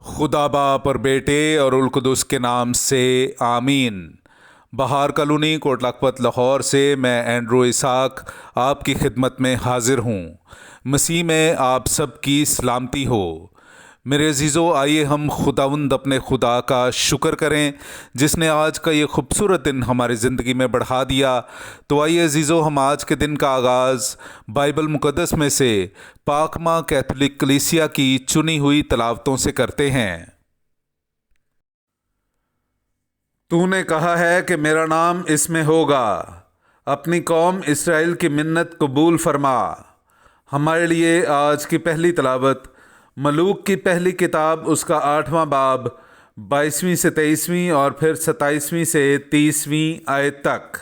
खुदा बाप और बेटे और उल कुदुस के नाम से आमीन। बहार कॉलोनी कोट लखपत लाहौर से मैं एंड्रू इसाक आपकी खिदमत में हाजिर हूँ। मसीह में आप सब की सलामती हो। मेरे अजीज़ों, आइए हम खुदावंद अपने खुदा का शुक्र करें जिसने आज का ये खूबसूरत दिन हमारी ज़िंदगी में बढ़ा दिया। तो आइए अजीज़ों, हम आज के दिन का आगाज़ बाइबल मुक़द्दस में से पाकमा कैथोलिक कलीसिया की चुनी हुई तलावतों से करते हैं। तूने कहा है कि मेरा नाम इसमें होगा, अपनी कौम इसराइल की मिन्नत कबूल फरमा। हमारे लिए आज की पहली तलावत मलूक की पहली किताब उसका 8वां बाब 22वीं से 23वीं और फिर 27वीं से 30वीं आयत तक।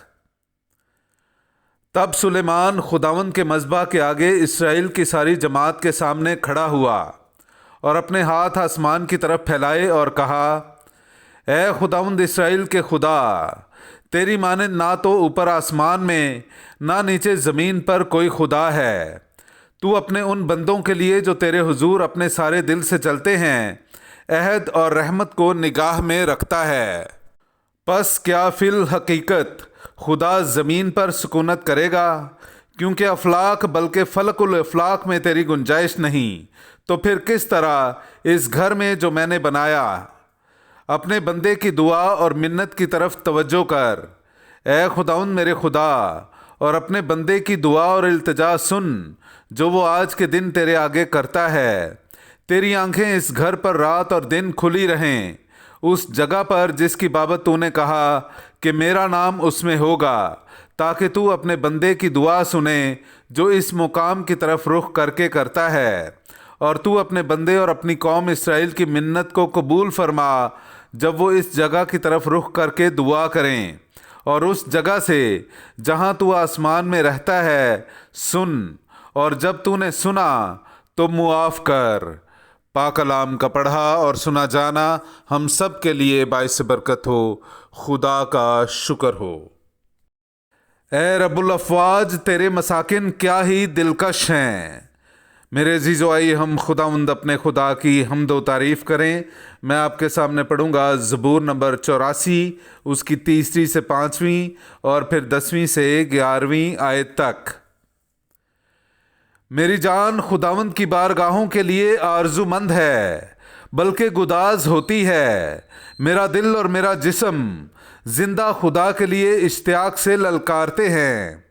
तब सुलेमान खुदावंद के मज़बा के आगे इसराइल की सारी जमात के सामने खड़ा हुआ और अपने हाथ आसमान की तरफ फैलाए और कहा, ए खुदावंद इसराइल के खुदा, तेरी मानंद ना तो ऊपर आसमान में ना नीचे ज़मीन पर कोई खुदा है। तू अपने उन बंदों के लिए जो तेरे हुजूर अपने सारे दिल से चलते हैं अहद और रहमत को निगाह में रखता है। बस क्या फिल हकीकत खुदा ज़मीन पर सुकूनत करेगा, क्योंकि अफलाक बल्कि फलकुल अफलाक में तेरी गुंजाइश नहीं। तो फिर किस तरह इस घर में जो मैंने बनाया। अपने बंदे की दुआ और मिन्नत की तरफ तवज्जो कर, ए खुदाउन मेरे खुदा, और अपने बंदे की दुआ और इल्तिजा सुन जो वो आज के दिन तेरे आगे करता है। तेरी आंखें इस घर पर रात और दिन खुली रहें, उस जगह पर जिसकी बाबत तूने कहा कि मेरा नाम उसमें होगा, ताकि तू अपने बंदे की दुआ सुने जो इस मुकाम की तरफ रुख करके करता है। और तू अपने बंदे और अपनी कौम इसराइल की मिन्नत को कबूल फरमा जब वो इस जगह की तरफ रुख करके दुआ करें, और उस जगह से जहाँ तू आसमान में रहता है सुन, और जब तूने सुना तो मुआफ़ कर। पाक कलाम का पढ़ा और सुना जाना हम सब के लिए बाइस बरकत हो। खुदा का शुक्र हो। ए रब्बुल अफ़वाज, तेरे मसाकिन क्या ही दिलकश हैं। मेरे अजीज़ों, आइए हम खुदावंद अपने खुदा की हम्द व तारीफ़ करें। मैं आपके सामने पढ़ूंगा ज़बूर नंबर 84 उसकी 3 से 5वीं और फिर 10वीं से 11वीं आयत तक। मेरी जान खुदावंद की बारगाहों के लिए आरज़ूमंद है, बल्कि गुदाज होती है। मेरा दिल और मेरा जिस्म जिंदा खुदा के लिए इश्तियाक से ललकारते हैं।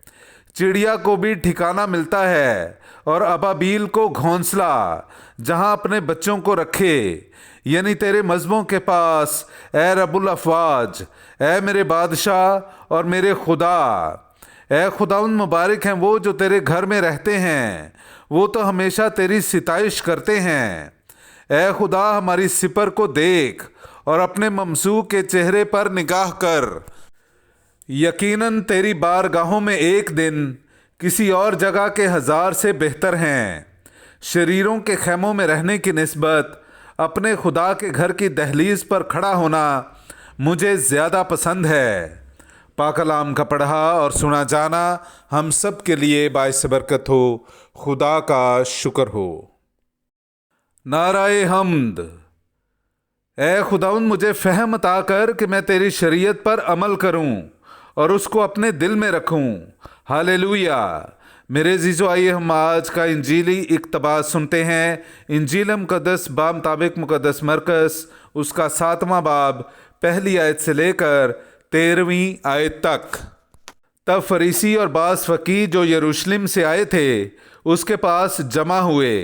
चिड़िया को भी ठिकाना मिलता है और अबाबील को घोंसला जहां अपने बच्चों को रखे, यानी तेरे मज़बों के पास। ए रब्बुल अफ़वाज, ए मेरे बादशाह और मेरे खुदा। ए खुदाउन, मुबारक हैं वो जो तेरे घर में रहते हैं, वो तो हमेशा तेरी सिताइश करते हैं। ए खुदा, हमारी सिपर को देख और अपने ममसू के चेहरे पर निगाह कर। यकीनन तेरी बारगाहों में एक दिन किसी और जगह के 1000 से बेहतर हैं। शरीरों के खैमों में रहने की निस्बत अपने खुदा के घर की दहलीज पर खड़ा होना मुझे ज़्यादा पसंद है। पाक कलाम का पढ़ा और सुना जाना हम सब के लिए बाइस बरकत हो। खुदा का शुक्र हो। नाराए हम्द। ए खुदाउन, मुझे फ़हम अता कर कि मैं तेरी शरीयत पर अमल करूं और उसको अपने दिल में रखूं। हालेलुया। मेरे अजीज़ों, आइए हम आज का इंजीली इक़्तिबास सुनते हैं। इंजील मुक़द्दस बामुताबिक मुक़द्दस मरकस उसका 7वां बाब पहली आयत से लेकर 13वीं आयत तक। तब फरीसी और बास फ़कीह जो यरूशलेम से आए थे उसके पास जमा हुए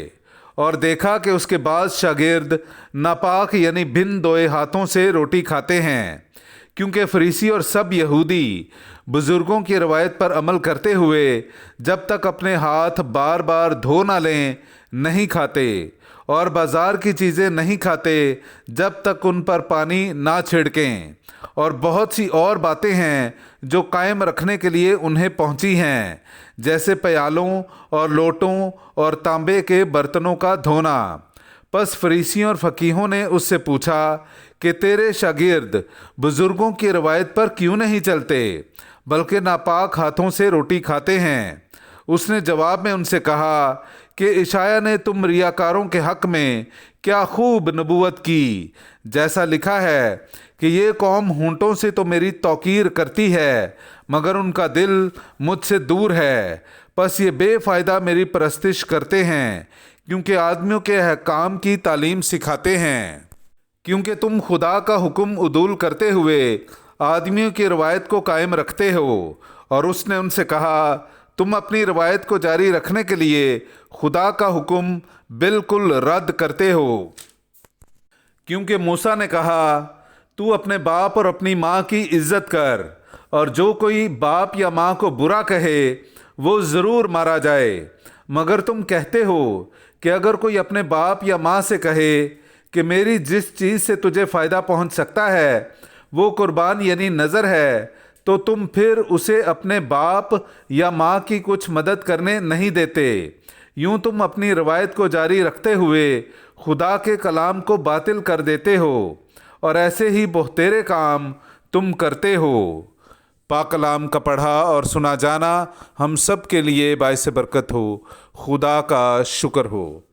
और देखा कि उसके बास शागिर्द नापाक यानी बिन धोए हाथों से रोटी खाते हैं, क्योंकि फरीसी और सब यहूदी बुज़ुर्गों की रवायत पर अमल करते हुए जब तक अपने हाथ बार बार धो ना लें नहीं खाते, और बाज़ार की चीज़ें नहीं खाते जब तक उन पर पानी ना छिड़कें। और बहुत सी और बातें हैं जो कायम रखने के लिए उन्हें पहुंची हैं, जैसे प्यालों और लोटों और तांबे के बर्तनों का धोना। बस फरीसियों और फ़कीहों ने उससे पूछा कि तेरे शागिर्द बुज़ुर्गों की रवायत पर क्यों नहीं चलते, बल्कि नापाक हाथों से रोटी खाते हैं। उसने जवाब में उनसे कहा कि इशाया ने तुम रियाकारों के हक़ में کیا خوب نبوت کی۔ جیسا لکھا ہے کہ یہ قوم ہونٹوں سے تو میری توقیر کرتی ہے مگر ان کا دل مجھ سے دور ہے، پس یہ بے فائدہ میری پرستش کرتے ہیں، کیونکہ آدمیوں کے احکام کی تعلیم سکھاتے ہیں۔ کیونکہ تم خدا کا حکم عدول کرتے ہوئے آدمیوں کی روایت کو قائم رکھتے ہو۔ اور اس نے ان سے کہا، تم اپنی روایت کو جاری رکھنے کے لیے خدا کا حکم بالکل رد کرتے ہو۔ کیونکہ موسیٰ نے کہا، تو اپنے باپ اور اپنی ماں کی عزت کر، اور جو کوئی باپ یا ماں کو برا کہے وہ ضرور مارا جائے۔ مگر تم کہتے ہو کہ اگر کوئی اپنے باپ یا ماں سے کہے کہ میری جس چیز سے تجھے فائدہ پہنچ سکتا ہے وہ قربان یعنی نذر ہے، تو تم پھر اسے اپنے باپ یا ماں کی کچھ مدد کرنے نہیں دیتے۔ یوں تم اپنی روایت کو جاری رکھتے ہوئے خدا کے کلام کو باطل کر دیتے ہو، اور ایسے ہی بہتیرے کام تم کرتے ہو۔ پاک کلام کا پڑھا اور سنا جانا ہم سب کے لیے باعث برکت ہو۔ خدا کا شکر ہو۔